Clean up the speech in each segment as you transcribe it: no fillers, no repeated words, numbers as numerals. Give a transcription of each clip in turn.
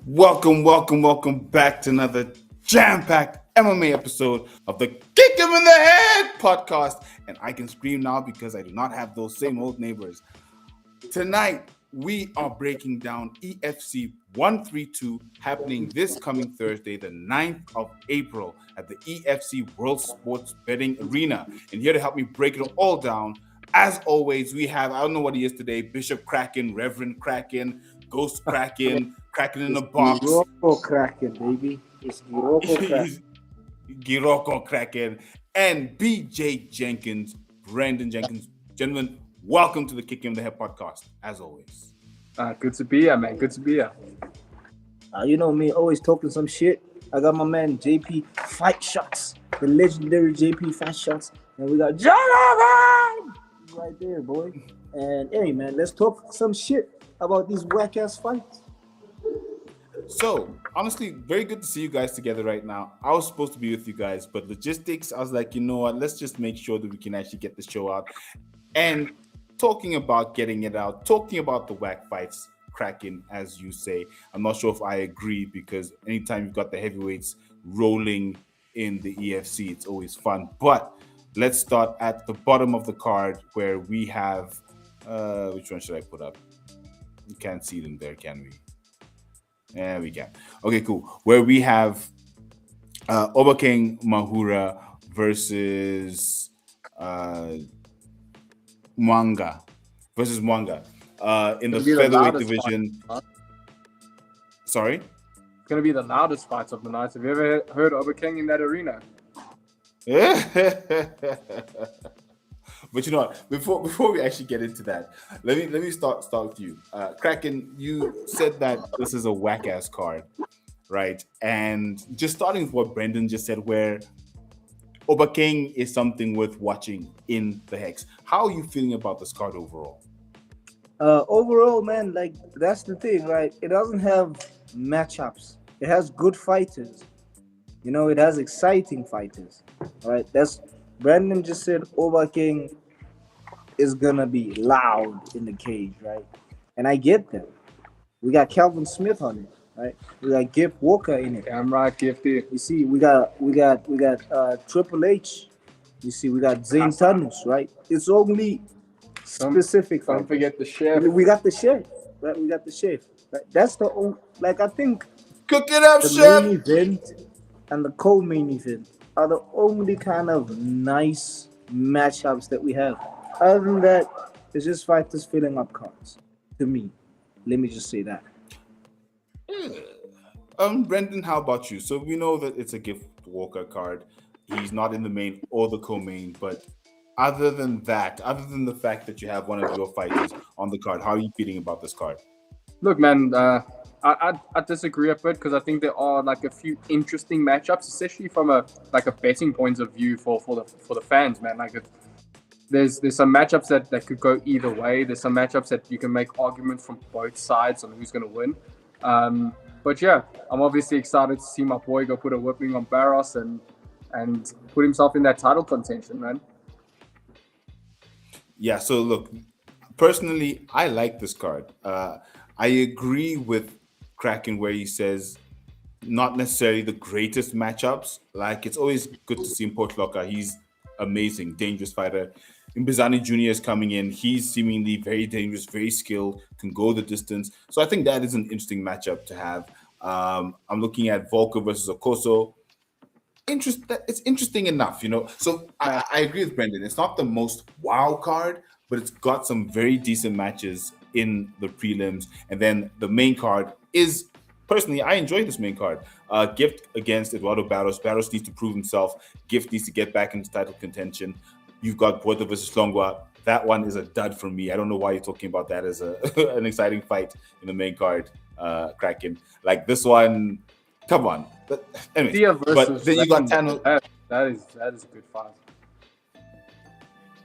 Welcome back to another jam-packed MMA episode of the Kick Him in the Head podcast. And I can scream now because I do not have those same old neighbors. Tonight, we are breaking down EFC 132 happening this coming Thursday, the 9th of April at the EFC World Sports Betting Arena. And here to help me break it all down, as always, we have, I don't know what he is today, Bishop Kraken, Reverend Kraken, Ghost Kraken, Kraken in the box. Girocco Kraken, baby. It's Girocco Kraken. Girocco Kraken. And BJ Jenkins, Brandon Jenkins. Gentlemen, welcome to the Kick Him in the Head podcast, as always. Good to be here, man. Good to be here. You know me, always talking some shit. I got my man JP Fight Shots, the legendary JP Fight Shots. And we got Jonathan right there, boy. And hey, man, let's talk some shit about these whack-ass fights. So, honestly, very good to see you guys together right now. I was supposed to be with you guys, but logistics, I was like, you know what, let's just make sure that we can actually get the show out. And talking about getting it out, talking about the whack fights, Kraken, as you say, I'm not sure if I agree, because anytime you've got the heavyweights rolling in the EFC, it's always fun. But let's start at the bottom of the card where we have, which one should I put up? You can't see them there, can we? Yeah, we can. Okay, cool. Where we have Obakeng Mahura versus Mwanga in the featherweight division. Fight. Sorry? It's going to be the loudest fights of the night. Have you ever heard Obakeng in that arena? But you know what? Before we actually get into that, let me start with you, Kraken. You said that this is a whack ass card, right? And just starting with what Brendan just said, where Obakeng is something worth watching in the Hex. How are you feeling about this card overall? Overall, man, like that's the thing, right? It doesn't have matchups. It has good fighters. You know, it has exciting fighters. All right, that's Brandon just said Obakeng is gonna be loud in the cage, right? And I get that. We got Calvin Smith on it, right? We got Gift Walker in it. Damn right, Gifty. You see, we got Triple H. You see, we got Zayn Tanus, right? It's only specific. Don't forget the chef. We got the chef, right? We got the chef. Right? That's the only, like I think Cook it up, the chef. main event and the co-main event are the only kind of nice matchups that we have. Other than that, it's just fighters filling up cards. To me, let me just say that. Brendan, how about you? So we know that it's a Gift Walker card. He's not in the main or the co-main, but other than that, other than the fact that you have one of your fighters on the card, how are you feeling about this card? Look, man, I disagree a bit because I think there are like a few interesting matchups, especially from a betting point of view for the fans, man. Like there's some matchups that could go either way. There's some matchups that you can make arguments from both sides on who's going to win. But yeah, I'm obviously excited to see my boy go put a whipping on Barros and put himself in that title contention, man. Yeah, so look, personally, I like this card. I agree with Kraken where he says not necessarily the greatest matchups. Like, it's always good to see him Portlocker. He's amazing, dangerous fighter. Mbizani Jr. is coming in. He's seemingly very dangerous, very skilled, can go the distance. So I think that is an interesting matchup to have. I'm looking at Volker versus Okoso. It's interesting enough, you know. So I agree with Brendan. It's not the most wow card, but it's got some very decent matches in the prelims. And then the main card is, personally, I enjoy this main card. Gift against Eduardo Barros. Barros needs to prove himself. Gift needs to get back into title contention. You've got Puerto versus Longwa. That one is a dud for me. I don't know why you're talking about that as an exciting fight in the main card, Kraken. Like this one, come on. But anyway, but then you got Tano. That is a good fight.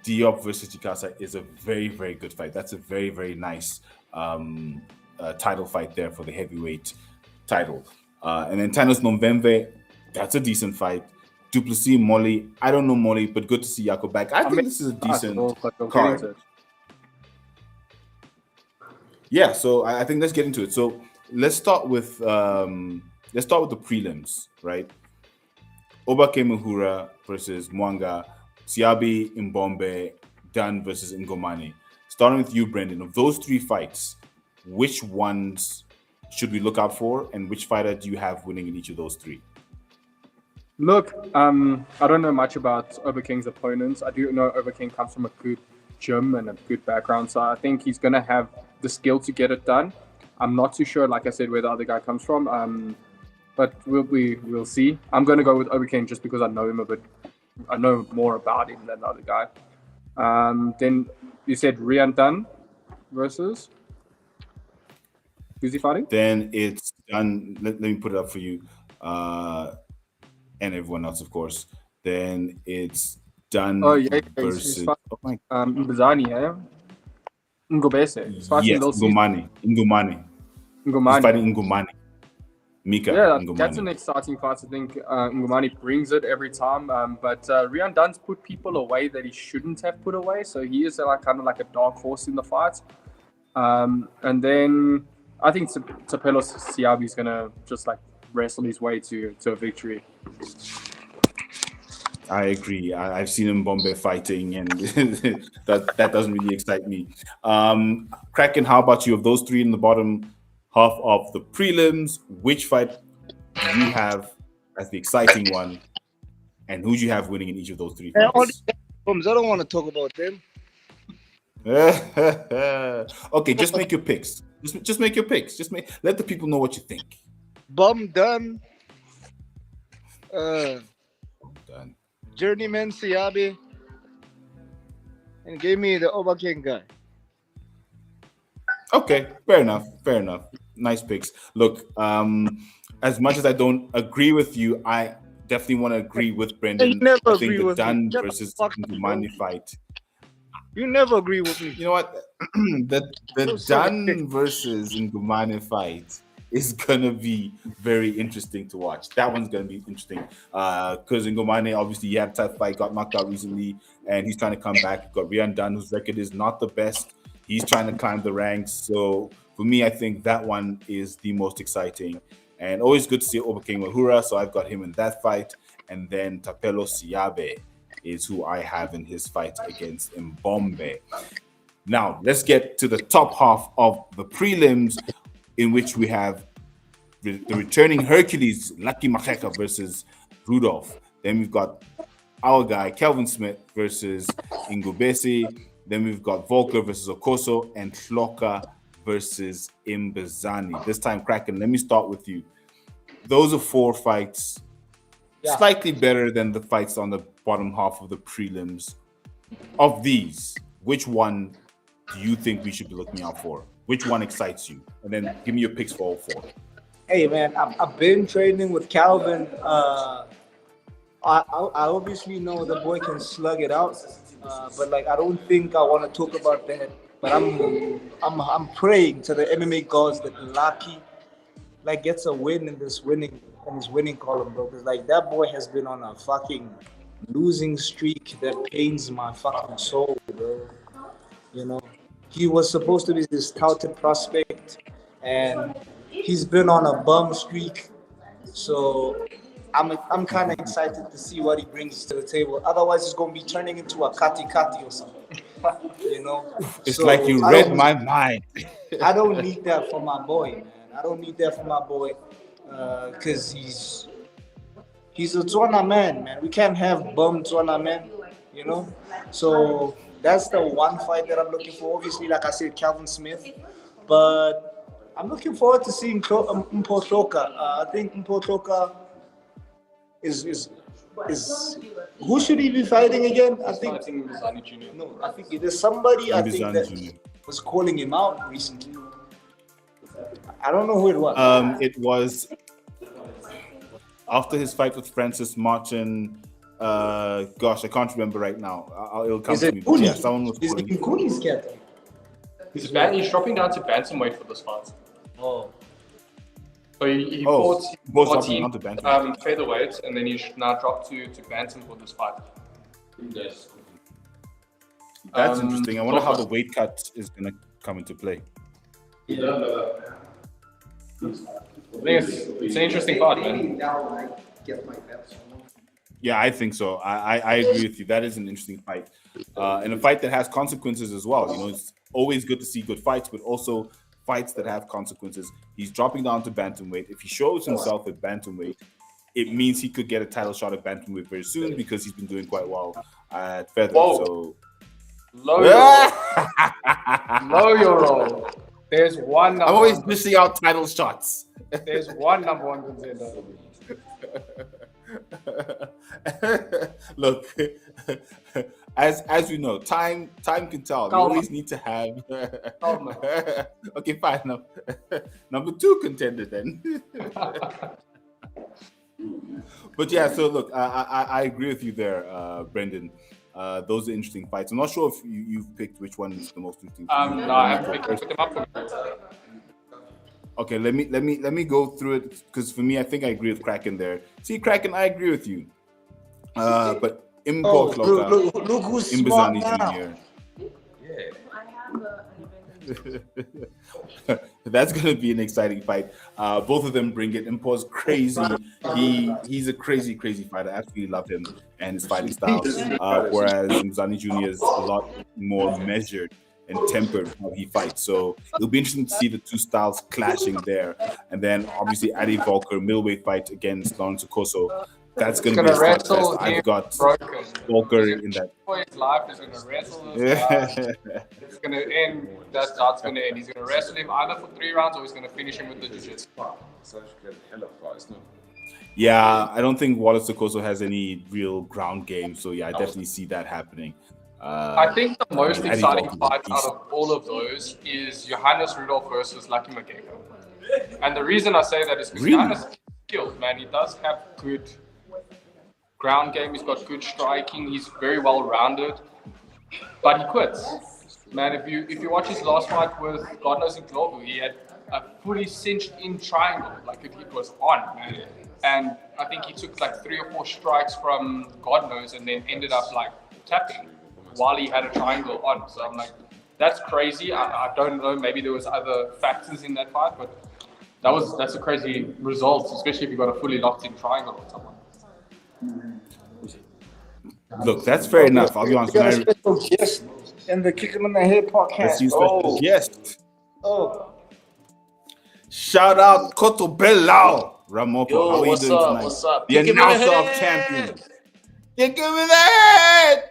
Diop versus Jikasa is a very, very good fight. That's a very, very nice title fight there for the heavyweight title. And then Thanos Nomvemve, that's a decent fight. Duplessis, Molly, I don't know Molly, but good to see Yako back. I think this is a decent card. Yeah, so I think let's get into it. So let's start with the prelims, right? Obake Muhura versus Mwanga, Siabi Mbombe, Dan versus Ngomane. Starting with you, Brendan. Of those three fights, which ones should we look out for, and which fighter do you have winning in each of those three? Look, I don't know much about Overking's opponents. I do know Overking comes from a good gym and a good background, so I think he's gonna have the skill to get it done. I'm not too sure, like I said, where the other guy comes from. But we'll see. I'm gonna go with Overking just because I know him a bit. I know more about him than the other guy. Then you said Rian Dunn versus who's he fighting? Then it's done. Let me put it up for you, and everyone else, of course. Then it's done Oh yeah, he's versus. fighting Oh my, Mbazani, yeah. Ngobese. He's fighting yes, Lil Caesar. Ngomane. He's Ngomani. fighting Ngomane. Mika Yeah, Ngomane. that's an exciting fight. I think Ngomani brings it every time. But Rian Dunn's put people away that he shouldn't have put away, so he is kind of like a dark horse in the fight. And then I think Tapelo Siabi is gonna just like wrestle his way to a victory. I agree. I've seen him Bombay fighting, and that doesn't really excite me. Kraken, how about you? Of those three in the bottom half of the prelims, which fight do you have as the exciting one, and who do you have winning in each of those three And all fights? these bums, I don't want to talk about them. Okay, just make your picks. Just make your picks. Let the people know what you think. Bum done. Done. Journeyman Siabi. And gave me the Overking guy. Okay, fair enough. Nice picks. Look, as much as I don't agree with you, I definitely want to agree with Brendan. You never I agree think the with me. Dunn Shut the versus fuck up, Ngumani bro. fight. You never agree with me. You know what? the Dunn versus Ngumani fight is gonna be very interesting to watch. That one's gonna be interesting because Ngumani obviously he had a tough fight, got knocked out recently, and he's trying to come back. Got Rian Dunn, whose record is not the best. He's trying to climb the ranks. So for me, I think that one is the most exciting. And always good to see Overking Mahura. So I've got him in that fight. And then Tapelo Siabe is who I have in his fight against Mbombe. Now, let's get to the top half of the prelims, in which we have the returning Hercules, Lucky Macheka versus Rudolph. Then we've got our guy, Kelvin Smith versus Ngubesi. Then we've got Volker versus Okoso and Hloka versus Imbazani. This time, Kraken, let me start with you. Those are four fights, slightly better than the fights on the bottom half of the prelims. Of these, which one do you think we should be looking out for? Which one excites you? And then give me your picks for all four. Hey man, I've been training with Calvin. I obviously know the boy can slug it out, but like I don't think I want to talk about that. But I'm praying to the MMA gods that Lucky like gets a win in his winning column, bro. Because like that boy has been on a fucking losing streak that pains my fucking soul, bro. You know, he was supposed to be this touted prospect, and he's been on a bum streak. So I'm kind of excited to see what he brings to the table. Otherwise, it's going to be turning into a kati or something. You know, It's so like you read my mind. I don't need that for my boy, man. I don't need that for my boy because he's a Tswana man. We can't have bum Tswana man, you know. So that's the one fight that I'm looking for. Obviously, like I said, Calvin Smith, but I'm looking forward to seeing Mpo Hloka. I think Mpo Hloka is who should he be fighting again? I think no. I think there's somebody I think that was calling him out recently. I don't know who it was. It was after his fight with Francis Martin. Gosh, I can't remember right now. It'll come to me. But yeah, someone was calling him. Cooney's cat? He's dropping down to bantamweight for this fight. Oh. So he fought dropping onto bantamweight. featherweight, and then he should now drop to bantam for this fight. That's interesting. I wonder how the weight cut is going to come into play. It's an interesting part, man. Yeah, I think so. I agree with you. That is an interesting fight, and a fight that has consequences as well. You know, it's always good to see good fights, but also fights that have consequences. He's dropping down to bantamweight. If he shows himself at bantamweight, it means he could get a title shot at bantamweight very soon because he's been doing quite well at feather. Whoa. So Low your roll. Low your roll. There's one. I'm always missing out title shots. There's one number one contender. Look, as we know, time can tell. You always need to have. Okay, fine. Number 2 contender then. But yeah, so look, I agree with you there, Brendan. Those are interesting fights. I'm not sure if you've picked which one is the most interesting. No, I haven't picked them up for me. Okay, let me go through it because for me, I think I agree with Kraken there. See, Kraken, I agree with you. But look who's smart now. Jr. That's gonna be an exciting fight. Both of them bring it. Impo's crazy. He's a crazy fighter. I absolutely love him and his fighting style. Whereas Mbuzani Jr. is a lot more measured and tempered how he fights. So it'll be interesting to see the two styles clashing there. And then obviously Adi Volker middleweight fight against Lawrence Okoso. That's going to be a slugfest. I've got Volker in that. His life is going to wrestle this guy. It's going to end. That's how it's going to end. He's going to wrestle him either for 3 rounds or he's going to finish him with the jiu-jitsu. Yeah, I don't think Wallace Okoso has any real ground game. So yeah, I definitely see that happening. I think the most exciting fight out of all of those is Johannes Rudolph versus Lucky Mageko. And the reason I say that is because Johannes is skilled, man. He does have good ground game. He's got good striking. He's very well rounded, but he quits. Man, if you watch his last fight with God knows in Globo, he had a fully cinched in triangle, like it was on, man. And I think he took like 3 or 4 strikes from God knows, and then ended up like tapping while he had a triangle on. So I'm like, that's crazy. I don't know. Maybe there was other factors in that fight, but that's a crazy result, especially if you got a fully locked in triangle with someone. Look, that's fair enough. I'll be honest. We got a special guest in the Kick 'em in the Head podcast. Let's use special guest. Shout out Koto Belao Ramoko. Yo, how are you what's doing up? tonight? What's up? The Kick 'em in the announcer of head. champions. Kick him in the head.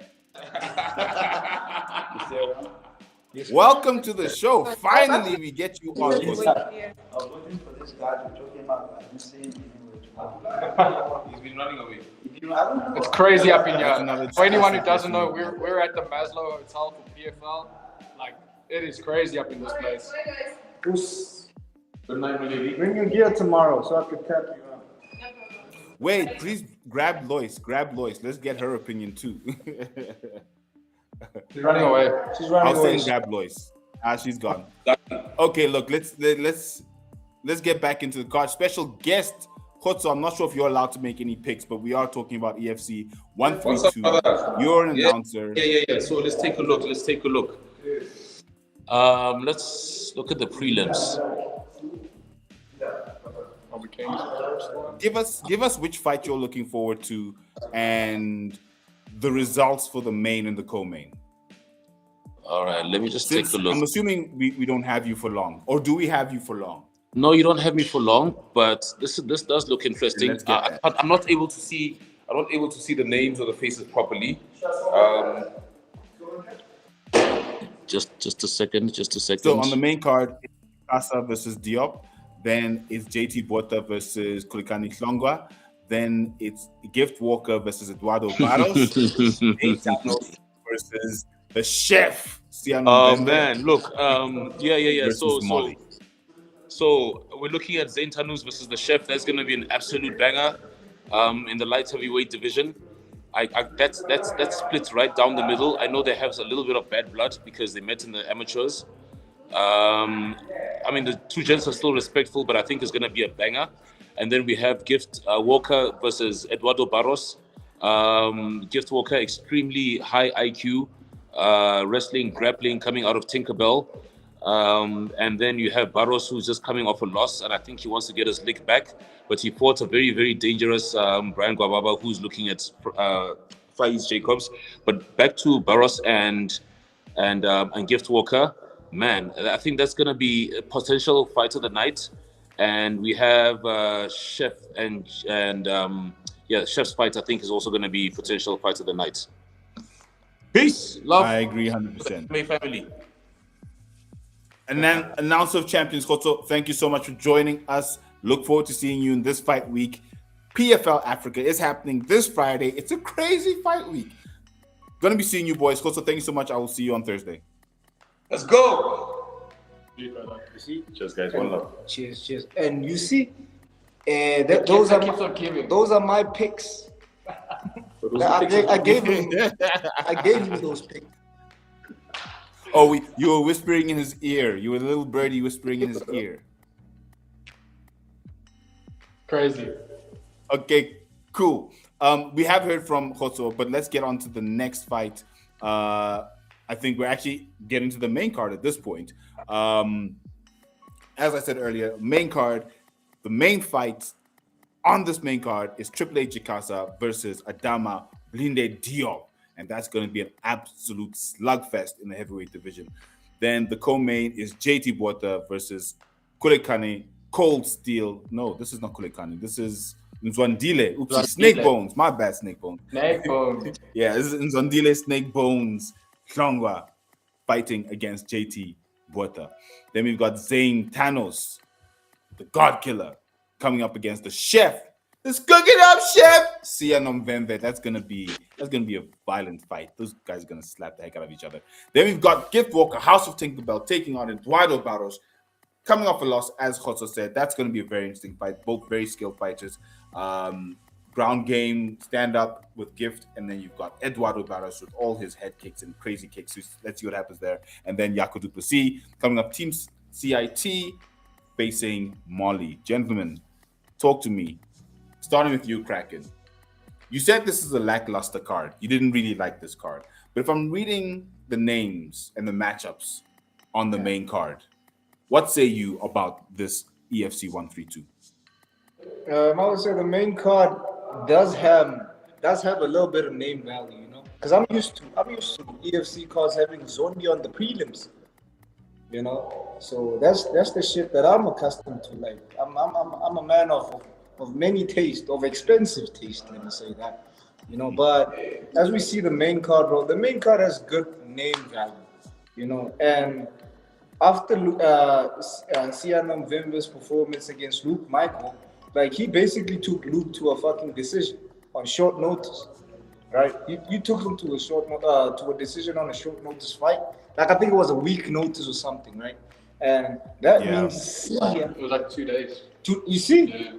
Welcome to the show. Finally, we get you on. I was looking for this guy to talk about like this thing. He's been running away. It's crazy up in That's here. another For anyone who classic doesn't know, question. we're at the Maslow Hotel for PFL. Like, it is crazy up in this place. Bring your gear tomorrow so I can tap you out. Wait, please grab Lois. Let's get her opinion too. She's running away. She's I'll running away. send grab Lois. She's gone. Okay, look, let's get back into the card. Special guest, Khotso. I'm not sure if you're allowed to make any picks, but we are talking about EFC 132. You're an announcer. Yeah. So let's take a look. Let's look at the prelims. Give us which fight you're looking forward to and the results for the main and the co-main. All right, let me just Since take a look. I'm assuming we don't have you for long, or do we have you for long? No, you don't have me for long, but this does look interesting. Let's get that. I'm not able to see the names or the faces properly. Just a second. So on the main card, it's DJIKASA versus Diop. Then it's JT Bota versus Kulikani Hlongwa. Then it's Gift Walker versus Eduardo Barros. Nate versus the chef. Oh man, look, yeah. Versus Molly. So we're looking at Zayn Tanus versus the chef. That's going to be an absolute banger in the light heavyweight division. That's split right down the middle. I know they have a little bit of bad blood because they met in the amateurs. I mean, the two gents are still respectful, but I think it's going to be a banger. And then we have Gift Walker versus Eduardo Barros. Gift Walker, extremely high IQ, wrestling, grappling, coming out of Tinkerbell. And then you have Barros, who's just coming off a loss, and I think he wants to get his lick back. But he fought a very, very dangerous Brian Guababa, who's looking at Faiz Jacobs. But back to Barros and Gift Walker, man, I think that's going to be a potential fight of the night. And we have Chef Chef's fight, I think, is also going to be potential fight of the night. Peace, love. I agree 100%. My family. And then announcer of champions, Khoto, thank you so much for joining us. Look forward to seeing you in this fight week. PFL Africa is happening this Friday. It's a crazy fight week. Gonna be seeing you boys. Khoto, thank you so much. I will see you on Thursday. Let's go. You see? Cheers, guys. One love. Cheers. And you see, Keeps on giving. those are my picks. I gave you those picks. Oh, you were whispering in his ear. You were a little birdie whispering in his ear. Crazy. Okay, cool. We have heard from Khoto, but let's get on to the next fight. I think we're actually getting to the main card at this point. As I said earlier, main card, the main fight on this main card is DJIKASA versus Adama Blinde Diop. And that's going to be an absolute slugfest in the heavyweight division. Then the co-main is JT Botha versus Kulekane Cold Steel. No, this is not Kulekane. This is Nzwandile. Oops, Snake Bones. My bad, Snake Bones. Snake Bones. Yeah, this is Nzwandile Snake Bones Hlongwa fighting against JT Botha. Then we've got Zane Thanos, the God Killer, coming up against the Chef. Let's cook it up, Chef. Sia Nomvembe. That's gonna be a violent fight. Those guys are gonna slap the heck out of each other. Then we've got Gift Walker, House of Tinkerbell, taking on Eduardo Barros, coming off a loss, as Khoto said. That's gonna be a very interesting fight. Both very skilled fighters. Ground game, stand up with Gift, and then you've got Eduardo Barros with all his head kicks and crazy kicks. So let's see what happens there. And then Jaco du Plessis coming up, Team CIT facing Molly. Gentlemen, talk to me. Starting with you, Kraken. You said this is a lackluster card. You didn't really like this card. But if I'm reading the names and the matchups on the main card, what say you about this EFC 132? I would say the main card does have a little bit of name value, you know, because I'm used to EFC cards having Zombie on the prelims, you know. So that's the shit that I'm accustomed to. Like I'm a man of many taste, of expensive taste, let me say that, you know. But as we see the main card, bro, the main card has good name value, you know. And after Siano Mvembe's performance against Luke Michael, like he basically took Luke to a fucking decision on short notice, right? You took him to a decision on a short notice fight. Like I think it was a week notice or something, right? And that means It was like 2 days. You see? Yeah.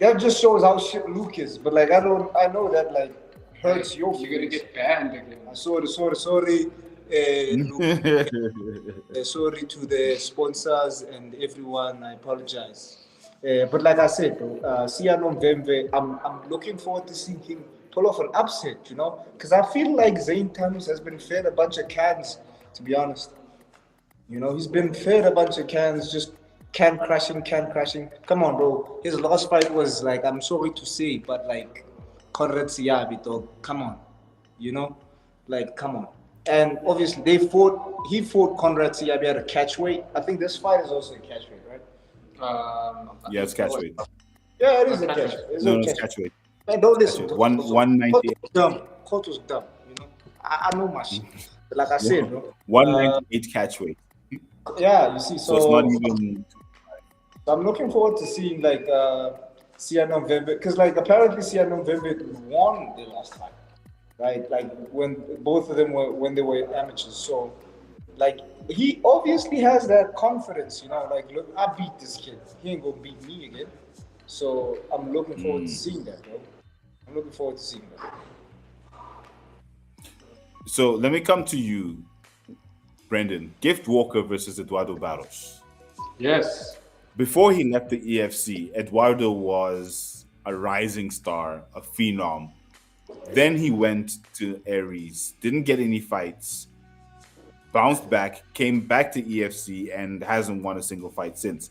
That just shows how shit Luke is. But like I know that like hurts your feelings. You're gonna get banned again. Sorry, Luke. Sorry to the sponsors and everyone. I apologize. But like I said, Siano Mvembe, I'm looking forward to seeing him pull off an upset, you know, because I feel like Zane Thanos has been fed a bunch of cans, to be honest. You know, he's been fed a bunch of cans, just can crashing. Come on, bro. His last fight was like, I'm sorry to say, but like Conrad Siabi, dog. Come on, you know, like come on. And obviously he fought Conrad Siabi at a catchweight. I think this fight is also a catchweight, right? Yeah, it's catchweight. Yeah, it is a catchweight. It's catchweight. Man, don't listen. 198. Khoto's dumb. You know, I know my shit. But like I said, bro. 198 catchweight. Yeah, you see, So it's not even. I'm looking forward to seeing like Siano Mvembe, because like apparently Siano Mvembe won the last fight, right? Like when both of them when they were amateurs. So like he obviously has that confidence, you know, like look, I beat this kid. He ain't gonna beat me again. So I'm looking forward to seeing that, bro. I'm looking forward to seeing that. So let me come to you, Brendan. Gift Walker versus Eduardo Barros. Yes. Before he left the EFC, Eduardo was a rising star, a phenom. Then he went to Aries, didn't get any fights, bounced back, came back to EFC, and hasn't won a single fight since.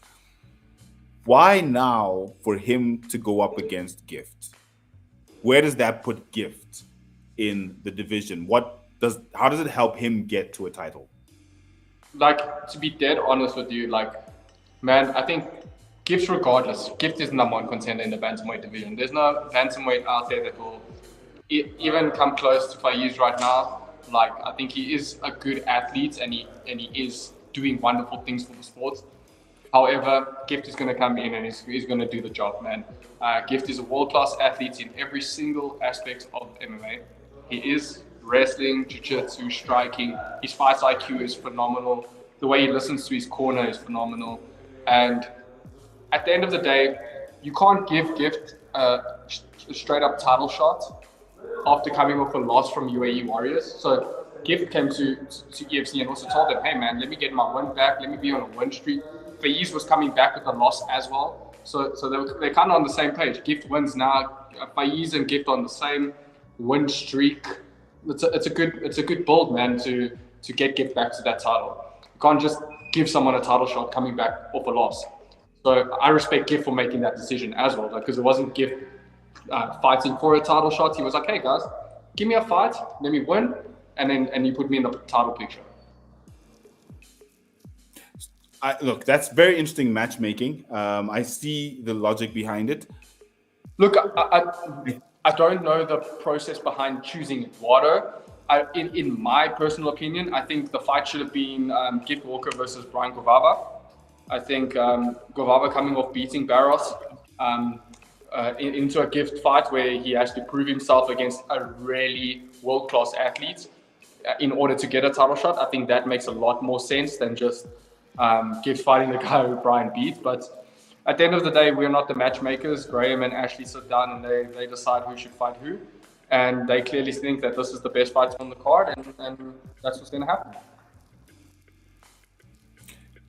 Why now for him to go up against Gift? Where does that put Gift in the division? How does it help him get to a title? Like, to be dead honest with you, like, man, I think Gift, regardless, Gift is number one contender in the bantamweight division. There's no bantamweight out there that will even come close to Faiz right now. Like, I think he is a good athlete and he is doing wonderful things for the sport. However, Gift is going to come in and he's going to do the job, man. Gift is a world-class athlete in every single aspect of MMA. He is wrestling, jiu-jitsu, striking. His fight IQ is phenomenal. The way he listens to his corner is phenomenal. And at the end of the day, you can't give Gift a straight-up title shot after coming off a loss from UAE Warriors. So Gift came to EFC and also told them, hey man, let me get my win back. Let me be on a win streak. Faiz was coming back with a loss as well. So they're kind of on the same page. Gift wins now. Faiz and Gift on the same win streak. It's a good build, man, to get Gift back to that title. You can't just give someone a title shot coming back off a loss. So I respect Gift for making that decision as well, because it wasn't Gift fighting for a title shot. He was like, hey guys, give me a fight, let me win, and you put me in the title picture. Look, that's very interesting matchmaking. I see the logic behind it. Look, I don't know the process behind choosing Eduardo. In my personal opinion, I think the fight should have been Gift Walker versus Brian Guevara. I think Guevara coming off beating Barros into a Gift fight where he has to prove himself against a really world-class athlete in order to get a title shot. I think that makes a lot more sense than just Gift fighting the guy who Brian beat. But at the end of the day, we're not the matchmakers. Graham and Ashley sit down and they decide who should fight who. And they clearly think that this is the best fight on the card, and that's what's going to happen.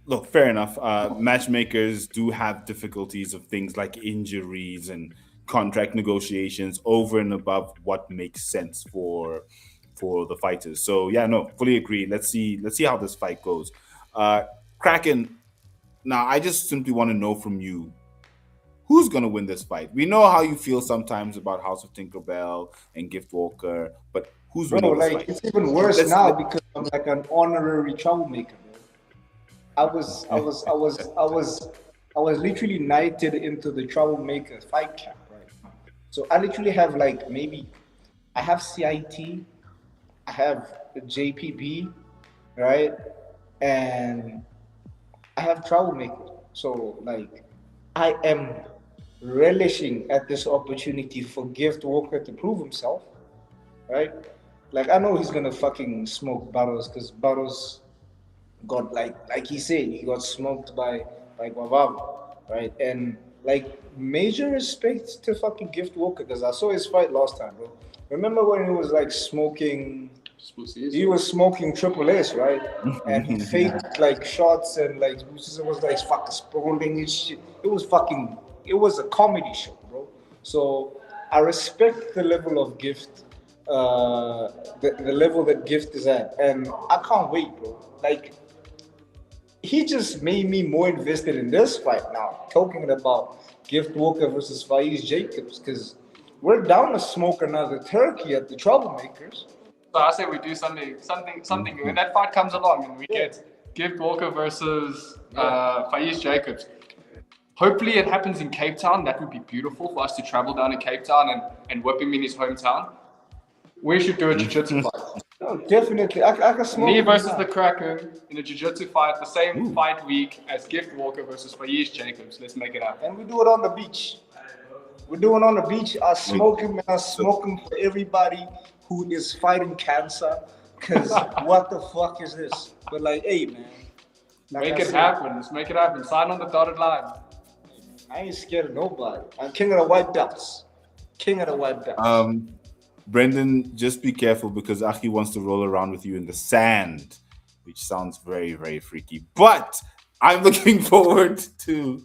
Look, fair enough. Matchmakers do have difficulties of things like injuries and contract negotiations over and above what makes sense for the fighters. So yeah, no, fully agree. Let's see how this fight goes. Kraken, now I just simply want to know from you, who's going to win this fight? We know how you feel sometimes about House of Tinkerbell and Gift Walker, but who's winning this fight? It's even worse now because I'm like an honorary troublemaker, bro. I was literally knighted into the troublemaker fight camp, right? So I literally have like I have CIT, I have JPB, right? And I have troublemaker. So like I am relishing at this opportunity for Gift Walker to prove himself, right? Like I know he's gonna fucking smoke Barros because Barros got like he said, he got smoked by Guavava, right? And like major respect to fucking Gift Walker because I saw his fight last time, bro. Remember when he was like smoking? He was smoking Triple S, right? And he faked like shots and like it was like fucking sprawling and shit. It was a comedy show, bro. So I respect the level of Gift, the level that Gift is at, and I can't wait, bro. Like he just made me more invested in this fight now. Talking about Gift Walker versus Faiz Jacobs, because we're down to smoke another turkey at the Troublemakers. So I say we do something. When that fight comes along and we get Gift Walker versus Faiz Jacobs, hopefully it happens in Cape Town. That would be beautiful for us to travel down to Cape Town and whip him in his hometown. We should do a jiu-jitsu fight. No, definitely. I can smoke Me versus the Kraken in a jiu-jitsu fight, the same fight week as Gift Walker versus Faiz Jacobs. Let's make it happen. And we do it on the beach. We're doing it on the beach. I smoke him for everybody who is fighting cancer. Because what the fuck is this? But like, hey, man. Make it happen. Let's make it happen. Sign on the dotted line. I ain't scared of nobody. I'm king of the white belts. King of the white belts. Brendan, just be careful because Aki wants to roll around with you in the sand, which sounds very, very freaky. But I'm looking forward to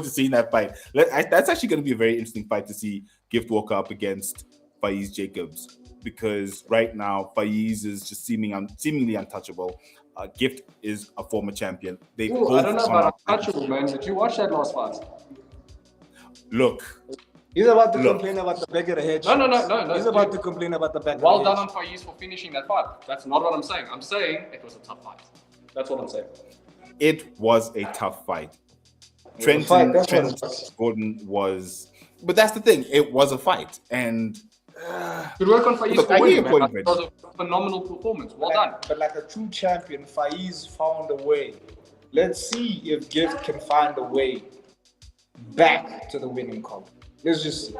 seeing that fight. That's actually going to be a very interesting fight to see Gift Walker up against Faiz Jacobs. because right now Faiz is just seemingly untouchable. Gift is a former champion. They Ooh, both I don't know gone about out. untouchable, man. Did you watch that last fight? Look, He's about to Look. complain about the back of the head. No, shots. He's about dude. to complain about the back Well of the done head. on Faiz for finishing that fight. That's not what I'm saying. I'm saying it was a tough fight. That's what I'm saying. it was a tough fight. fight, Trent that's what it was. Gordon was, but that's the thing. It was a fight, and Good work on Faiz Look, for I hear winning, your man. point, I think It was a phenomenal performance. Well done. But like a true champion, Faiz found a way. Let's see if Gift can find a way back to the winning column. Let's just see.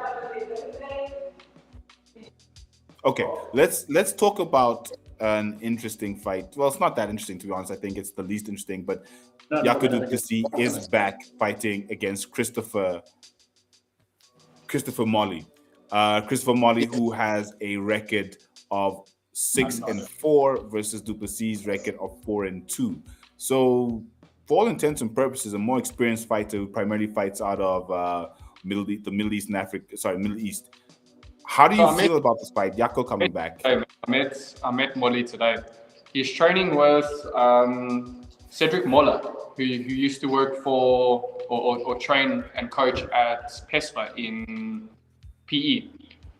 okay, let's talk about an interesting fight. Well, it's not that interesting, to be honest. I think it's the least interesting. But Jaco du Plessis is back fighting against Christopher Molly. Christopher Molly, who has a record of 6-4 versus Du Plessis' record of 4-2. So, for all intents and purposes, a more experienced fighter who primarily fights out of Middle East and Africa. Sorry, Middle East. How do you feel about this fight? Jaco coming back. I met Molly today. He's training with Cedric Moller, who used to work for or train and coach at PESPA in PE.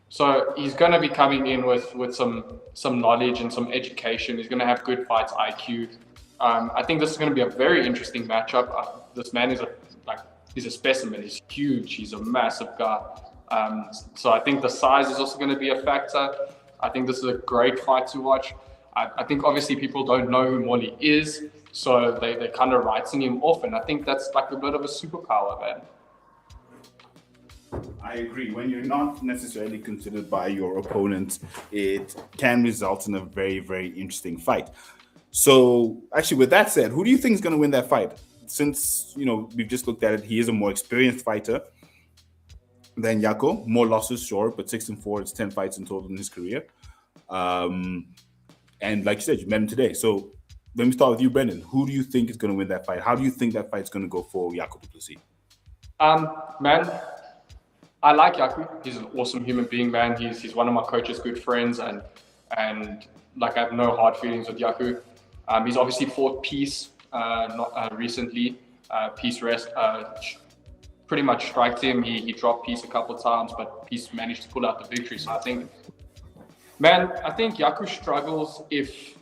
So he's going to be coming in with some knowledge and some education. He's going to have good fights IQ. I think this is going to be a very interesting matchup. This man is he's a specimen. He's huge. He's a massive guy. So I think the size is also going to be a factor. I think this is a great fight to watch. I think obviously people don't know who Molly is, so they're kind of writing him off, and I think that's like a bit of a superpower, man. I agree. When you're not necessarily considered by your opponent, it can result in a very, very interesting fight. So, actually, with that said, who do you think is going to win that fight? Since, we've just looked at it, he is a more experienced fighter than Jaco. More losses, sure, but 6-4, it's 10 fights in total in his career. And like you said, you met him today. So, let me start with you, Brendan. Who do you think is going to win that fight? How do you think that fight's going to go for Jaco du Plessis? Man, I like Jaco. He's an awesome human being, man. He's one of my coach's good friends, and like I have no hard feelings with Jaco. He's obviously fought Peace recently. Peace pretty much striked him. He dropped Peace a couple of times, but Peace managed to pull out the victory. So I think Jaco struggles if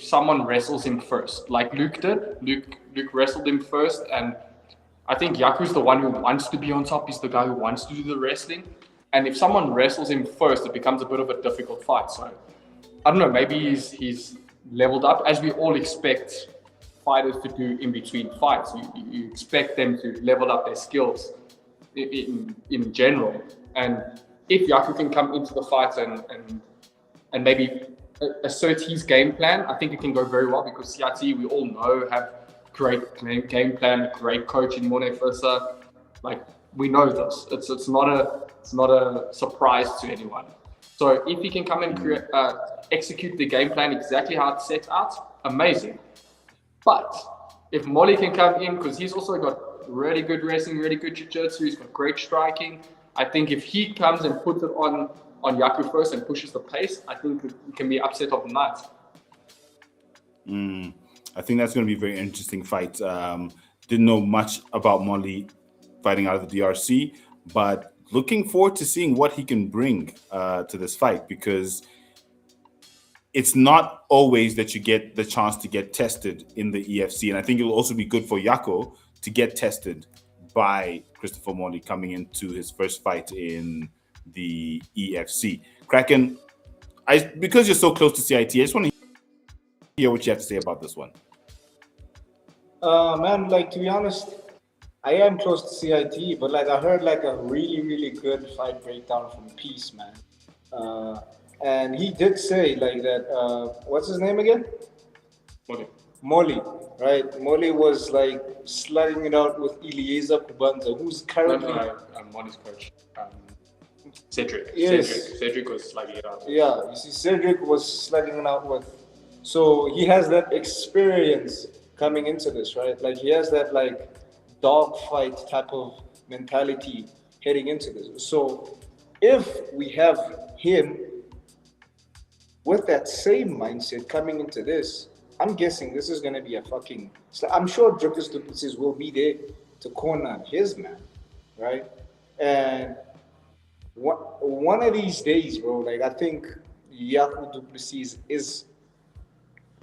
someone wrestles him first, like Luke did. Luke wrestled him first, and I think Jaco's the one who wants to be on top. He's the guy who wants to do the wrestling. And if someone wrestles him first, it becomes a bit of a difficult fight. So I don't know, maybe he's leveled up, as we all expect fighters to do in between fights. You expect them to level up their skills in general. And if Jaco can come into the fight and maybe assert his game plan, I think it can go very well, because CIT, we all know, have great game plan, great coach in Morne Fissa. Like, we know this. It's not a surprise to anyone. So if he can come and execute the game plan exactly how it's set out, amazing. But if Molly can come in, because he's also got really good wrestling, really good jiu-jitsu, he's got great striking. I think if he comes and puts it on Jaco first and pushes the pace, I think it can be upset of the night. I think that's going to be a very interesting fight. Didn't know much about Molly fighting out of the DRC, but looking forward to seeing what he can bring to this fight, because it's not always that you get the chance to get tested in the EFC. And I think it'll also be good for Jaco to get tested by Christopher Molly coming into his first fight in the EFC. Kraken, because you're so close to CIT, I just want to hear what you have to say about this one. Man, like, to be honest, I am close to CIT, but like I heard like a really, really good fight breakdown from Peace, man. And he did say like that, what's his name again? Molly, right? Molly was like slugging it out with Eliezer Kubanza, who's currently... Molly's coach. Cedric. Yes. Cedric was slugging it out. Yeah, you see, Cedric was slugging it out with... So he has that experience coming into this, right? Like he has that like dog fight type of mentality heading into this. So if we have him with that same mindset coming into this, I'm guessing this is going to be a fucking. So I'm sure Dricus Du Plessis will be there to corner his man, right? And one of these days, bro, like I think Yaku Du Plessis is,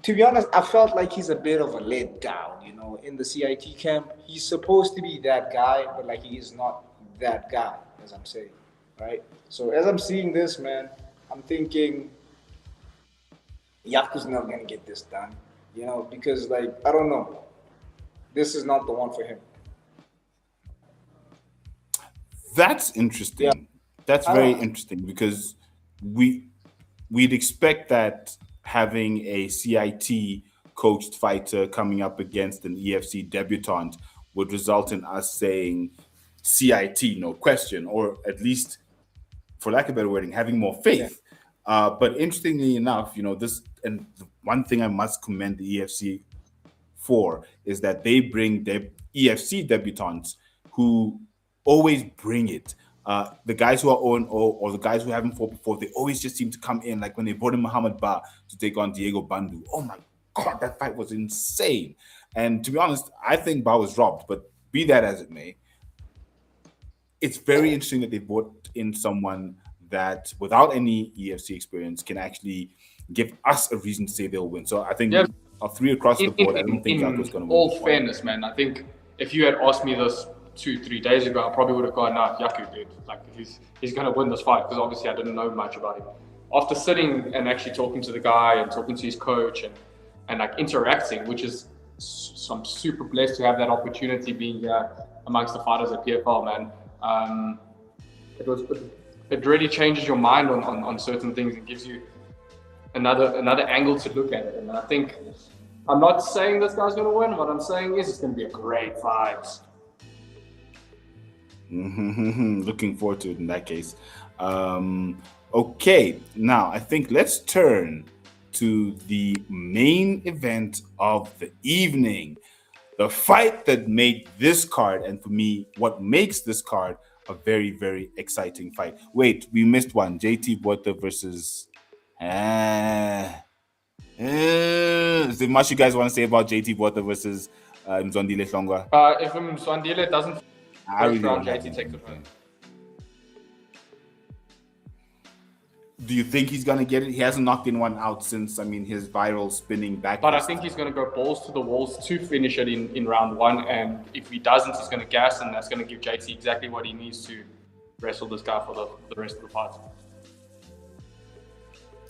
to be honest, I felt like he's a bit of a letdown, in the CIT camp. He's supposed to be that guy, but like he is not that guy, as I'm saying, right? So as I'm seeing this, man, I'm thinking Yaku's not gonna get this done, because like I don't know, this is not the one for him. That's interesting. Yeah. That's very interesting because we'd expect that having a CIT coached fighter coming up against an EFC debutant would result in us saying CIT, no question, or at least, for lack of better wording, having more faith. But interestingly enough, this, and the one thing I must commend the EFC for is that they bring their EFC debutants who always bring it. The guys who are 0-0 or the guys who haven't fought before, they always just seem to come in. Like when they brought in Muhammad Ba to take on Diego Bandu. Oh my God, that fight was insane. And to be honest, I think Ba was robbed, but be that as it may, it's very interesting that they brought in someone that without any EFC experience can actually give us a reason to say they'll win. So I think three across the board, I don't think Yaku's going to win. All fairness, man, I think if you had asked me this 2-3 days ago, I probably would have gone, nah, Yaku, dude. Like, he's going to win this fight, because obviously I didn't know much about him. After sitting and actually talking to the guy and talking to his coach and like interacting, which is, so I'm super blessed to have that opportunity being amongst the fighters at PFL, man. It really changes your mind on certain things and gives you another angle to look at it. And I think, I'm not saying this guy's going to win. What I'm saying is it's going to be a great fight. Looking forward to it in that case. Okay, now I think let's turn to the main event of the evening. The fight that made this card, and for me, what makes this card a very, very exciting fight. Wait, we missed one. JT Botha versus... Is there much you guys want to say about JT Botha versus Mzondile Hlongwa? If Mzondile doesn't I really round, don't JT takes it home. Do you think he's gonna get it? He hasn't knocked in one out since, his viral spinning back. But I think he's going to go balls to the walls to finish it in round one. And if he doesn't, he's going to gas, and that's going to give JT exactly what he needs to wrestle this guy for the rest of the fight.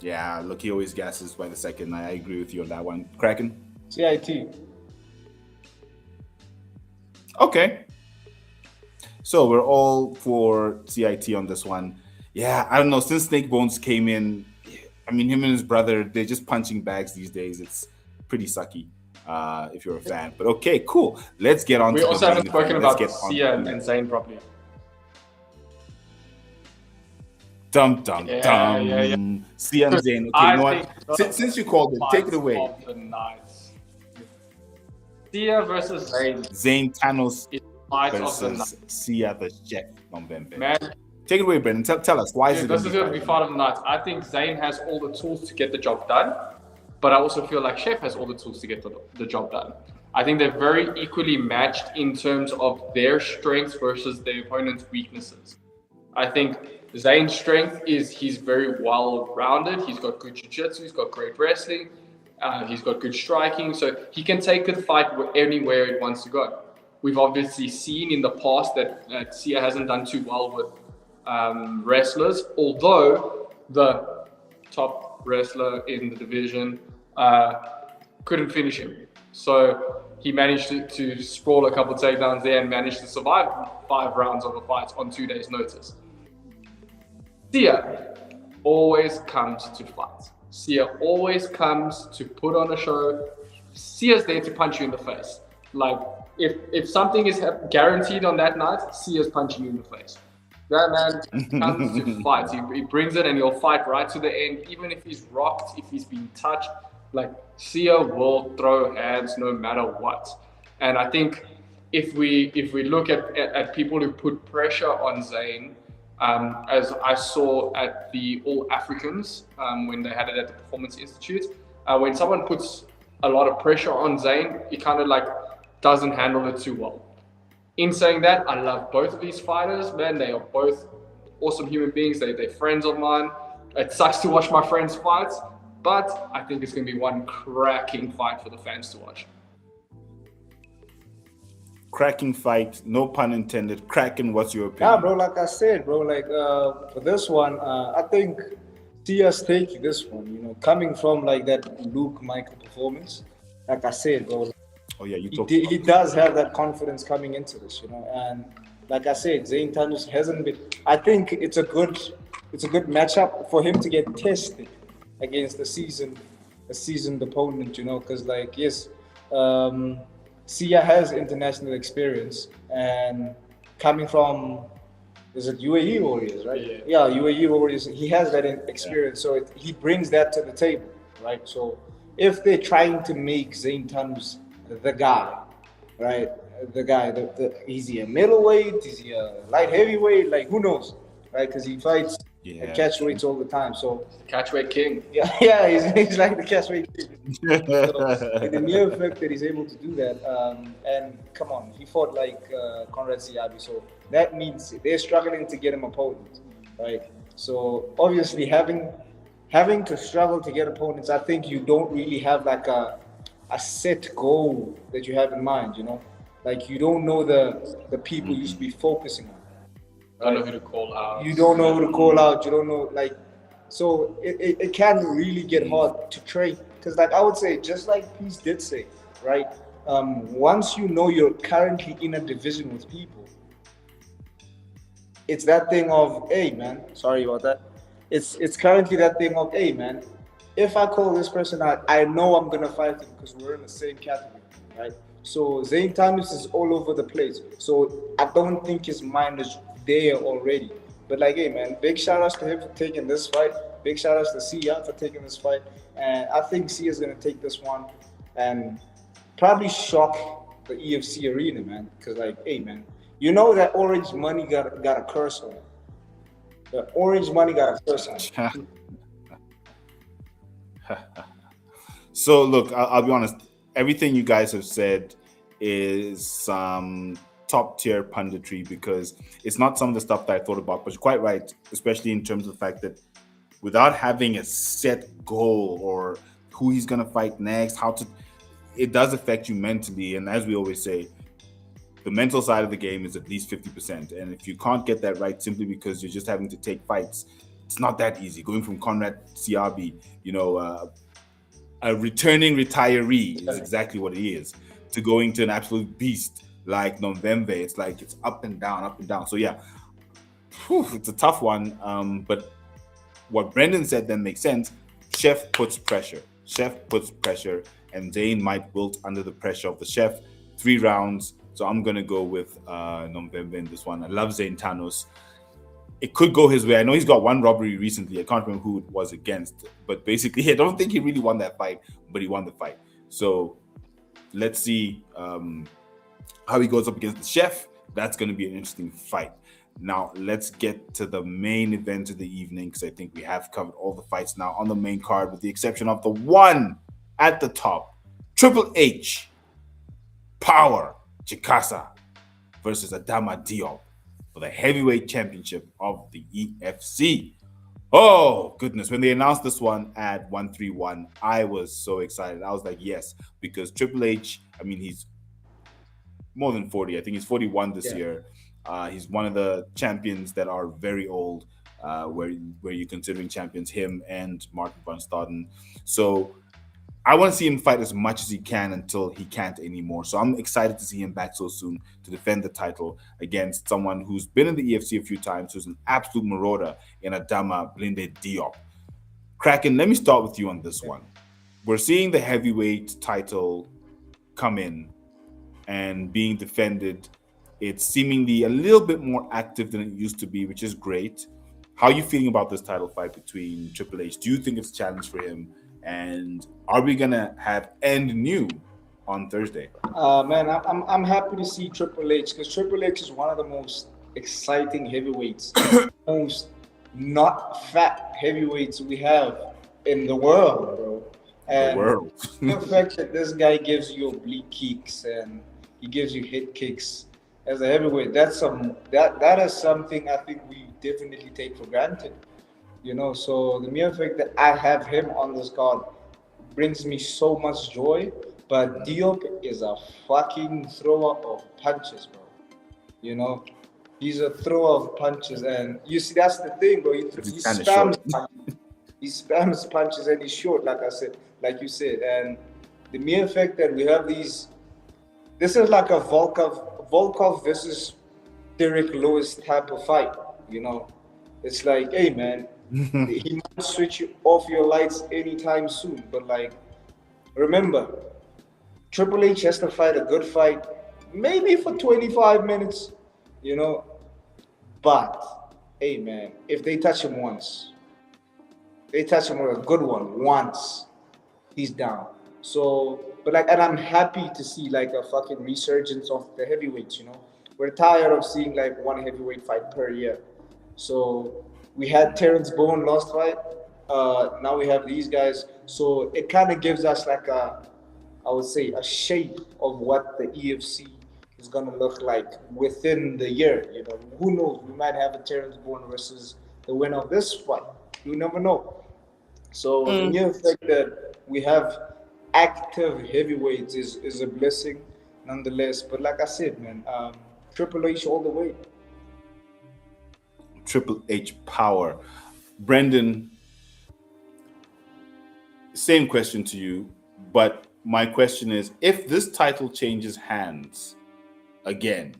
Yeah, look, he always gasses by the second. I agree with you on that one. Kraken? CIT. Okay. So we're all for CIT on this one. Yeah, I don't know. Since Snake Bones came in, him and his brother, they're just punching bags these days. It's pretty sucky if you're a fan. But okay, cool. Let's get on to the We also haven't main spoken event. about Sia and Zayn properly. Dum. Sia and Zayn. Okay, you know what? Since you called it, take it away. Of the night. Sia versus Zayn. Zayn Thanos Fight of the night. versus Sia the Chef November. Man, take it away, Brendan. Tell us, why is it this is going to be fight of the night. I think Zayn has all the tools to get the job done, but I also feel like Chef has all the tools to get the job done. I think they're very equally matched in terms of their strengths versus their opponent's weaknesses. I think Zayn's strength is he's very well-rounded. He's got good jiu-jitsu, he's got great wrestling, he's got good striking, so he can take the fight anywhere it wants to go. We've obviously seen in the past that Sia hasn't done too well with wrestlers, although the top wrestler in the division couldn't finish him. So he managed to sprawl a couple takedowns there and managed to survive 5 rounds of a fight on 2 days' notice. Sia always comes to fight. Sia always comes to put on a show. Sia's there to punch you in the face. Like, if something is guaranteed on that night, Sia's punching you in the face. That man comes to fight. He brings it and he'll fight right to the end. Even if he's rocked, if he's been touched, like, Sia will throw hands no matter what. And I think if we look at people who put pressure on Zayn, As I saw at the All Africans when they had it at the Performance Institute. When someone puts a lot of pressure on Zayn, he kind of like doesn't handle it too well. In saying that, I love both of these fighters, man. They are both awesome human beings. They're friends of mine. It sucks to watch my friends fight, but I think it's going to be one cracking fight for the fans to watch. Cracking fight, no pun intended. Cracking, what's your opinion? Yeah, bro, like I said, bro, like for this one, I think Tia's taking this one, you know, coming from like that Luke Michael performance. Like I said, bro, Oh yeah, you he does have that confidence coming into this, you know, and like I said, Zayn Tanus hasn't been. I think it's a good matchup for him to get tested against a seasoned opponent, you know, because like yes, Sia has international experience and coming from, is it UAE Warriors, right? Yeah, UAE Warriors. He has that experience, so he brings that to the table, right? So if they're trying to make Zayn Tanus the guy, right? The guy, is he a middleweight? Is he a light heavyweight? Like who knows, right? Because he fights at catch weights all the time. So Catchweight king. yeah, he's like the catch weight king. So the mere fact that he's able to do that, and come on, he fought like Conrad Siabi, so that means they're struggling to get him opponents, right? So obviously having to struggle to get opponents, I think you don't really have like a set goal that you have in mind, you know? Like you don't know the people you should be focusing on. I don't know who to call out. You don't know who to call out. You don't know, like, so it can really get hard to train. Because, like, I would say, just like Peace did say, right? Once you know you're currently in a division with people, it's that thing of, hey, man, sorry about that. It's currently that thing of, hey, man, if I call this person out, I know I'm going to fight him because we're in the same category, right? So Zayn Tanus is all over the place. So I don't think his mind is there already. But like, hey man, big shout outs to him for taking this fight. Big shout outs to Sia for taking this fight. And I think Sia's gonna take this one and probably shock the EFC arena, man. Because like, hey man, you know that orange money got a curse on it. The orange money got a curse on it. So look, I'll be honest. Everything you guys have said is some top tier punditry because it's not some of the stuff that I thought about. But you're quite right, especially in terms of the fact that without having a set goal or who he's gonna fight next, it does affect you mentally. And as we always say, the mental side of the game is at least 50%. And if you can't get that right simply because you're just having to take fights, it's not that easy. Going from Conrad Siabi, you know, a returning retiree is exactly what he is, to going to an absolute beast like November. It's like it's up and down, up and down. So yeah, it's a tough one. But what Brendan said then makes sense. Chef puts pressure, and Zayn might wilt under the pressure of the Chef. 3 rounds. So I'm gonna go with November in this one. I love Zayn Tanus. It could go his way. I know he's got one robbery recently. I can't remember who it was against, but basically, I don't think he really won that fight, but he won the fight. So let's see how he goes up against the Chef. That's going to be an interesting fight. Now, let's get to the main event of the evening because I think we have covered all the fights now on the main card with the exception of the one at the top, Triple H, Power, DJIKASA versus Adama Diop for the heavyweight championship of the EFC. Oh, goodness. When they announced this one at 131, I was so excited. I was like, yes, because Triple H, I mean, he's more than 40. I think he's 41 this year. He's one of the champions that are very old, where you're considering champions, him and Martin van Staden. So I want to see him fight as much as he can until he can't anymore. So I'm excited to see him back so soon to defend the title against someone who's been in the EFC a few times, who's an absolute marauder in Adama Blinde Diop. Kraken, let me start with you on this one. We're seeing the heavyweight title come in and being defended. It's seemingly a little bit more active than it used to be, which is great. How are you feeling about this title fight between Triple H? Do you think it's a challenge for him? And are we gonna have end new on Thursday? Man, I'm happy to see Triple H because Triple H is one of the most exciting heavyweights, most not fat heavyweights we have in the world, bro. The And world. the fact that this guy gives you oblique kicks and he gives you hit kicks as a heavyweight, that is something I think we definitely take for granted. So the mere fact that I have him on this card brings me so much joy. But Diop is a fucking thrower of punches, bro. You know, he's a thrower of punches, and you see that's the thing, bro. He He's kind of spams short. punches. He spams punches, and he's short, like I said, like you said. And the mere fact that we have this is like a Volkov versus Derek Lewis type of fight. It's like, hey man, he might switch you off your lights anytime soon, but like, remember, Triple H has to fight a good fight, maybe for 25 minutes, you know. But hey man, if they touch him once, they touch him with a good one once, he's down. So, but like, and I'm happy to see like a fucking resurgence of the heavyweights. We're tired of seeing like one heavyweight fight per year. So we had Terrence Bowen last fight. Now we have these guys. So it kind of gives us like I would say, a shape of what the EFC is gonna look like within the year. Who knows? We might have a Terrence Bowen versus the winner of this fight. You never know. So the mere fact that we have active heavyweights is a blessing, nonetheless. But like I said, man, Triple H all the way. Triple H power. Brendan, same question to you, but my question is, if this title changes hands again,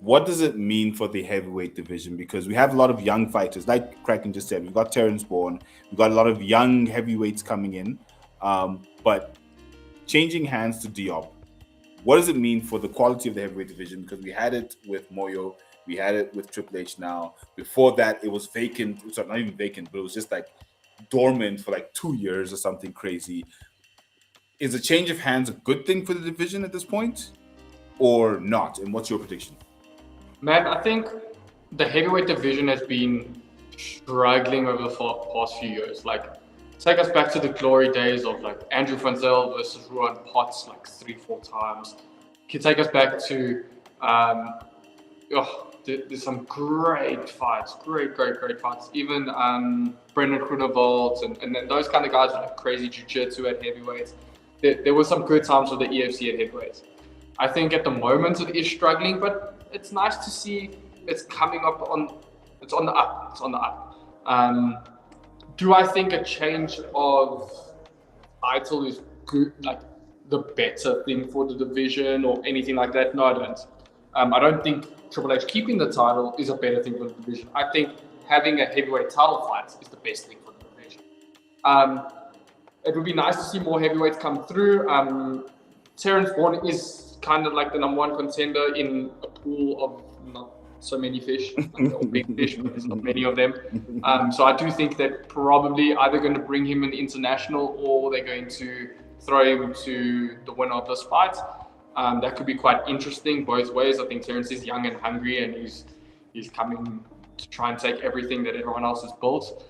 what does it mean for the heavyweight division? Because we have a lot of young fighters, like Kraken just said. We've got Terrence Bourne. We've got a lot of young heavyweights coming in. But changing hands to Diop, what does it mean for the quality of the heavyweight division? Because we had it with Moyo. We had it with Triple H now. Before that, it was vacant. Sorry, not even vacant, but it was just like dormant for like 2 years or something crazy. Is a change of hands a good thing for the division at this point or not? And what's your prediction? Man, I think the heavyweight division has been struggling over the past few years. Like, take us back to the glory days of like Andrew Franzel versus Ruan Potts like 3-4 times. You can take us back to there's some great fights, great fights. Even Brendan Groenewold and then those kind of guys with like crazy jiu-jitsu at heavyweights. There were some good times for the EFC at heavyweights. I think at the moment it is struggling, but it's nice to see it's coming up it's on the up. Do I think a change of title is good, like the better thing for the division or anything like that? No, I don't. I don't think Triple H keeping the title is a better thing for the division. I think having a heavyweight title fight is the best thing for the division. It would be nice to see more heavyweights come through. Terrence Bourne is kind of like the number one contender in a pool of not so many fish, or big fish, but there's not many of them. So I do think that probably either going to bring him an international or they're going to throw him to the winner of this fight. That could be quite interesting both ways. I think Terrence is young and hungry, and he's coming to try and take everything that everyone else has built.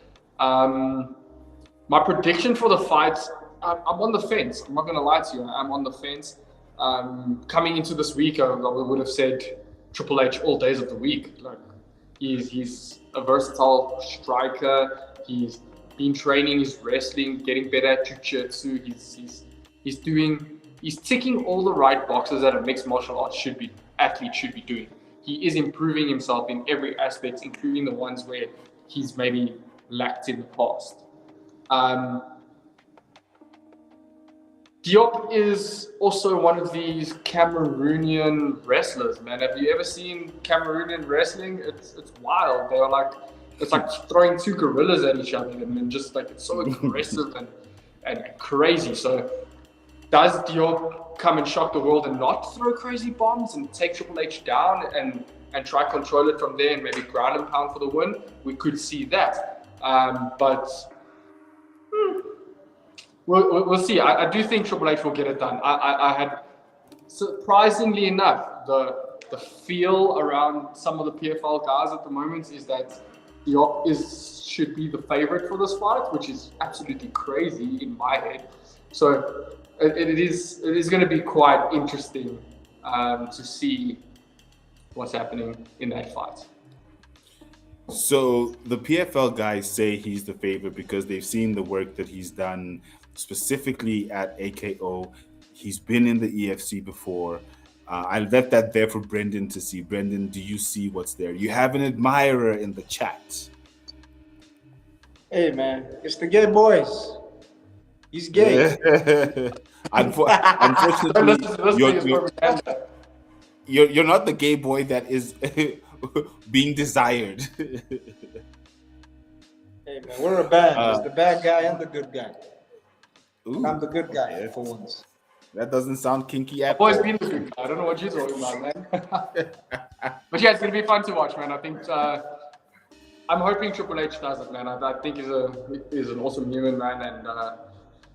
My prediction for the fight, I'm on the fence. I'm not going to lie to you. I'm on the fence. Coming into this week, I would have said Triple H all days of the week. Like he's a versatile striker. He's been training, he's wrestling, getting better at jiu-jitsu. He's ticking all the right boxes that a mixed martial arts athlete should be doing. He is improving himself in every aspect, including the ones where he's maybe lacked in the past. Diop is also one of these Cameroonian wrestlers, man. Have you ever seen Cameroonian wrestling? It's wild. It's like throwing two gorillas at each other, and just like it's so aggressive and crazy. So does Diop come and shock the world and not throw crazy bombs and take Triple H down and try control it from there and maybe ground and pound for the win? We could see that. But we'll see. I do think Triple H will get it done. I had, surprisingly enough, the the feel around some of the PFL guys at the moment is that Diop should be the favorite for this fight, which is absolutely crazy in my head. So it is going to be quite interesting to see what's happening in that fight. So the PFL guys say he's the favorite because they've seen the work that he's done specifically at AKO. He's been in the EFC before. I left that there for Brendan to see. Brendan, do you see what's there? You have an admirer in the chat. Hey man, it's the gay boys. He's gay. Unfortunately, you're not the gay boy that is being desired. Hey man, we're a band. It's the bad guy and the good guy. Ooh, I'm the good guy okay. for once. That doesn't sound kinky at Boys all. been the good guy. I don't know what you're talking about, man. But yeah, it's gonna be fun to watch, man. I think I'm hoping Triple H does it, man. I think he's an awesome human, man, and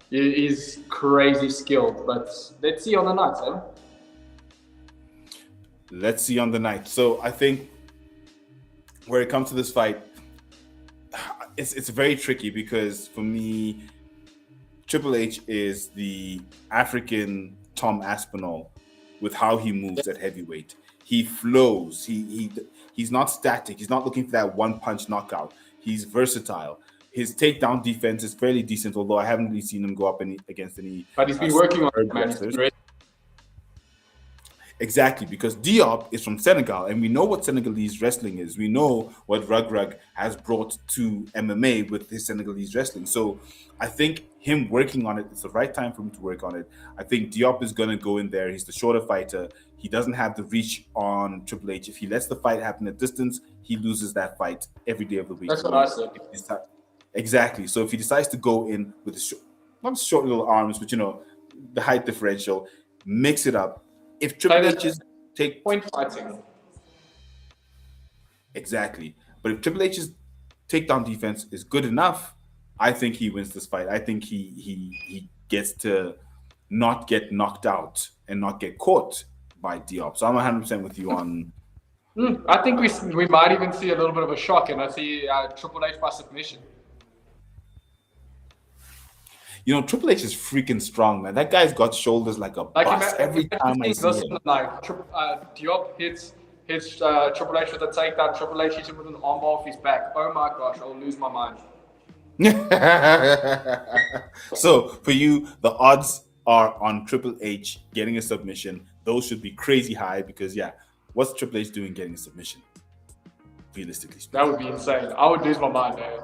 he's crazy skilled. But let's see on the night, eh? Let's see on the night. So I think where it comes to this fight, it's very tricky because for me, Triple H is the African Tom Aspinall with how he moves at heavyweight. He flows. He's not static. He's not looking for that one punch knockout. He's versatile. His takedown defense is fairly decent, although I haven't really seen him go up against any. But he's been working on it, man. Exactly, because Diop is from Senegal, and we know what Senegalese wrestling is. We know what Rug has brought to MMA with his Senegalese wrestling. So I think him working on it, it's the right time for him to work on it. I think Diop is going to go in there. He's the shorter fighter. He doesn't have the reach on Triple H. If he lets the fight happen at distance, he loses that fight every day of the week. That's what I said. Exactly. So if he decides to go in with not short little arms, but the height differential, mix it up. If Triple H's take point fighting, exactly, but if Triple H's takedown defense is good enough, I think he wins this fight. I think he gets to not get knocked out and not get caught by Diop. So I'm 100% with you on. I think we might even see a little bit of a shock, and I see Triple H by submission. Triple H is freaking strong, man. That guy's got shoulders like a bus every time I see him. Diop hits Triple H with a takedown. Triple H hits him with an armbar off his back. Oh my gosh, I'll lose my mind. So for you, the odds are on Triple H getting a submission. Those should be crazy high because, what's Triple H doing getting a submission? Realistically speaking. That would be insane. I would lose my mind, man.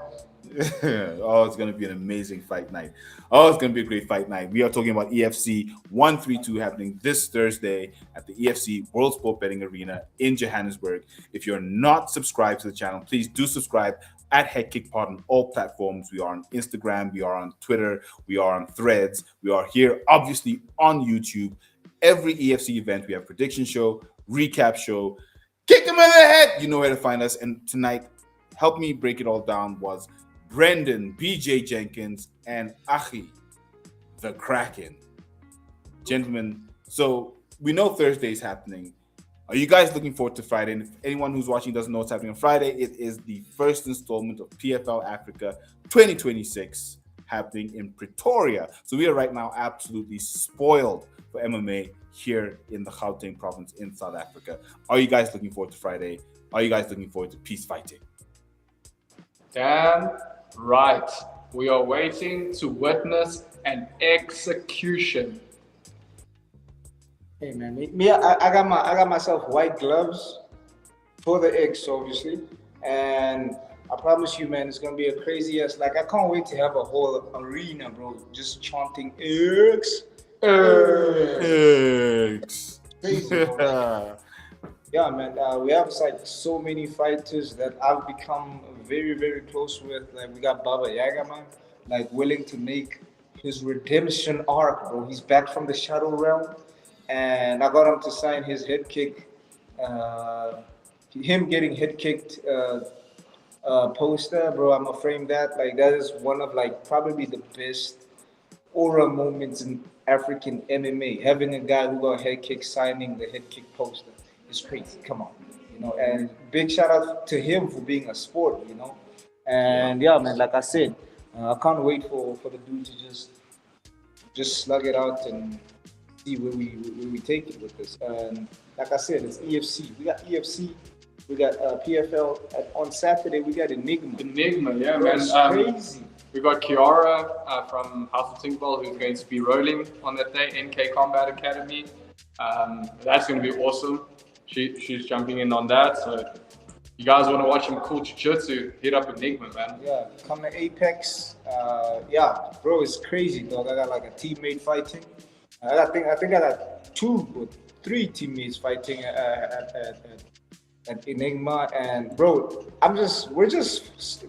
Oh, it's going to be an amazing fight night. Oh, it's going to be a great fight night. We are talking about EFC 132 happening this Thursday at the EFC World Sport Betting Arena in Johannesburg. If you're not subscribed to the channel, please do subscribe at Head Kick Pod on all platforms. We are on Instagram, we are on Twitter, we are on Threads, we are here obviously on YouTube. Every EFC event, we have prediction show, recap show, kick them in the head. You know where to find us. And tonight, help me break it all down was Brendan, BJ Jenkins, and Achi, the Kraken. Gentlemen, so we know Thursday is happening. Are you guys looking forward to Friday? And if anyone who's watching doesn't know what's happening on Friday, it is the first installment of PFL Africa 2026 happening in Pretoria. So we are right now absolutely spoiled for MMA here in the Gauteng province in South Africa. Are you guys looking forward to Friday? Are you guys looking forward to peace fighting? Damn right. We are waiting to witness an execution. Hey man, I got myself white gloves for the X, obviously, and I promise you, man, it's gonna be a crazy ass. Like I can't wait to have a whole arena, bro, just chanting X. X. Crazy, bro. Yeah, man, we have like so many fighters that I've become very, very close with. Like we got Baba Yaga, man, like willing to make his redemption arc, bro. He's back from the shadow realm, and I got him to sign his head kick. Him getting head kicked poster, bro. I'm gonna frame that. Like that is one of like probably the best aura moments in African MMA. Having a guy who got head kick signing the head kick poster. It's crazy. Come on, And big shout out to him for being a sport. And yeah, man. Like I said, I can't wait for the dude to just slug it out and see where we take it with this. And like I said, it's EFC. We got EFC. We got PFL. On Saturday, we got Enigma. Yeah, That's man. crazy. We got Kiara from House of Tinkball, who's going to be rolling on that day, NK Combat Academy. That's going to be awesome. She's jumping in on that. So you guys want to watch some cool jiu-jitsu, hit up Enigma, man. Yeah, come to Apex. Yeah, bro, it's crazy, dog. I got like a teammate fighting. I think I got 2 or 3 teammates fighting at Enigma, and bro, this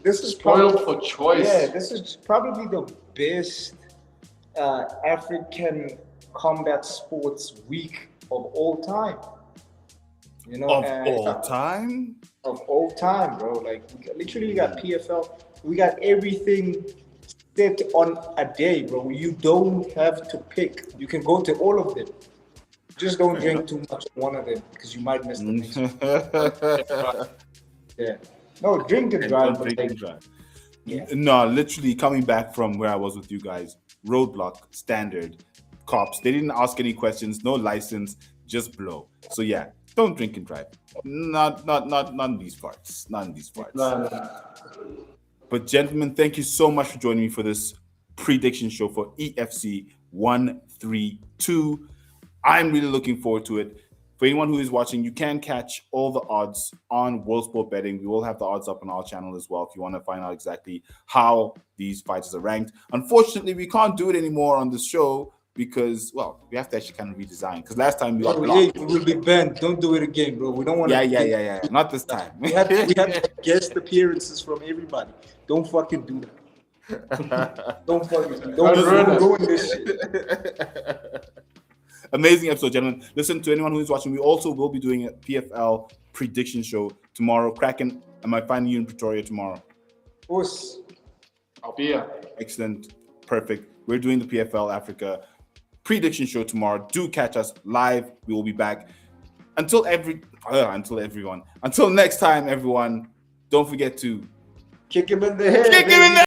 is Spoiled for choice. Yeah, this is probably the best African combat sports week of all time. Of all time, bro. Like, we got PFL, we got everything set on a day, bro. You don't have to pick. You can go to all of them. Just don't drink too much of one of them because you might miss the next one. Yeah. No, drink and drive. Drink and drive. Yeah. No, literally coming back from where I was with you guys, roadblock, standard, cops. They didn't ask any questions, no license, just blow. So yeah, don't drink and drive. Not in these parts. Not in these parts. No. But gentlemen, thank you so much for joining me for this prediction show for EFC 132. I'm really looking forward to it. For anyone who is watching, you can catch all the odds on World Sport Betting. We will have the odds up on our channel as well if you want to find out exactly how these fighters are ranked. Unfortunately, we can't do it anymore on this show because, well, we have to actually kind of redesign. Because last time we got blocked. We will be banned. Don't do it again, bro. We don't want to. Yeah. Not this time. We have guest appearances from everybody. Don't fucking do that. Don't ruin this shit. Amazing episode, gentlemen. Listen, to anyone who is watching, we also will be doing a PFL prediction show tomorrow. Kraken, am I finding you in Pretoria tomorrow? Us. I'll be here. Excellent. Perfect. We're doing the PFL Africa prediction show tomorrow. Do catch us live. We will be back. Until next time, everyone, don't forget to Kick him in the head.